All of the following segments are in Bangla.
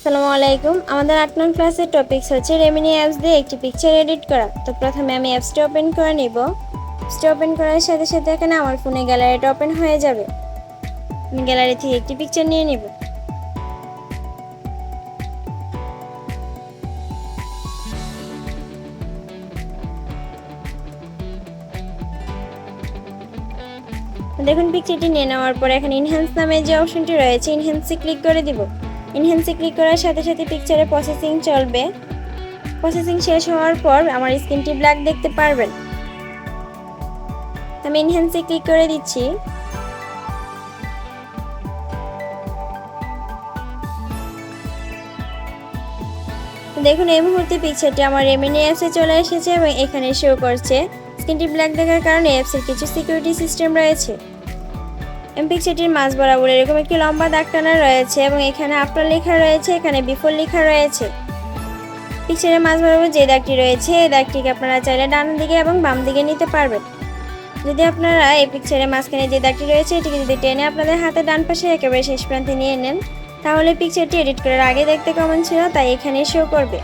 আসসালামু আলাইকুম। আমাদের 8 নং ক্লাসের টপিকস হচ্ছে রেমিনি অ্যাপস দিয়ে একটি পিকচার এডিট করা। তো প্রথমে আমি অ্যাপসটি ওপেন করে নিব। অ্যাপসটি ওপেন করার সাথে সাথে এখানে আমার ফোনে গ্যালারিটা ওপেন হয়ে যাবে। আমি গ্যালারি থেকে একটি পিকচার নিয়ে নিব। দেখুন পিকচারটি নিয়ে নেওয়ার পর এখানে ইনহ্যান্স নামে যে অপশনটি রয়েছে ইনহ্যান্সে ক্লিক করে দিব। ইনহ্যান্সে ক্লিক করার সাথে সাথে পিকচারে প্রসেসিং চলবে। প্রসেসিং শেষ হওয়ার পর আমার স্ক্রিনটি ব্ল্যাক দেখতে পারবেন। আমি ইনহ্যান্সে ক্লিক করে দিচ্ছি। দেখুন এই মুহূর্তে পিকচারটি আমার রেমিনি অ্যাপসে চলে এসেছে এবং এখানে শো করছে। স্ক্রিনটি ব্ল্যাক দেখার কারণে অ্যাপসের কিছু সিকিউরিটি সিস্টেম রয়েছে। পিকচারটির মাঝ বরাবর এরকম একটি লম্বা দাগ টানা রয়েছে এবং এখানে আফটার লেখা রয়েছে, এখানে বিফোর লেখা রয়েছে। পিকচারের মাঝ বরাবর যে দাগটি রয়েছে এই দাগটিকে আপনারা চাইলে ডান দিকে এবং বাম দিকে নিতে পারবেন। যদি আপনারা এই পিকচারের মাঝখানে যে দাগটি রয়েছে এটিকে যদি টেনে আপনাদের হাতে ডান পাশে একেবারে শেষ প্রান্তে নিয়ে নেন, তাহলে পিকচারটি এডিট করার আগে দেখতে কেমন ছিল তাই এখানে শো করবে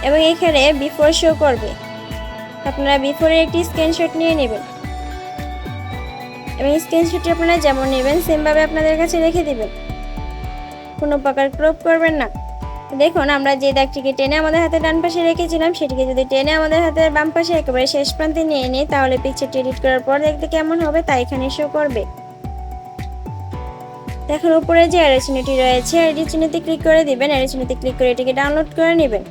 এবং এখানে বিফোর শো করবে। আপনারা বিফোরের একটি স্ক্রিনশট নিয়ে নেবেন এবং স্ক্রিনশটটি আপনারা যেমন নেবেন সেমভাবে আপনাদের কাছে রেখে দিবেন, কোনো প্রকার ক্রপ করবেন না। দেখুন আমরা যে দাগটিকে টেনে আমাদের হাতে ডান পাশে রেখেছিলাম সেটিকে যদি টেনে আমাদের হাতের বাম পাশে একেবারে শেষ প্রান্তে নিয়ে নিই, তাহলে পিকচারটি এডিট করার পর দেখতে কেমন হবে তা এখানে শো করবে। দেখুন উপরে যে অ্যারো চিহ্নটি রয়েছে এটি চিহ্নতে ক্লিক করে দিবেন। অ্যারো চিহ্নতে ক্লিক করে এটিকে ডাউনলোড করে নেবেন।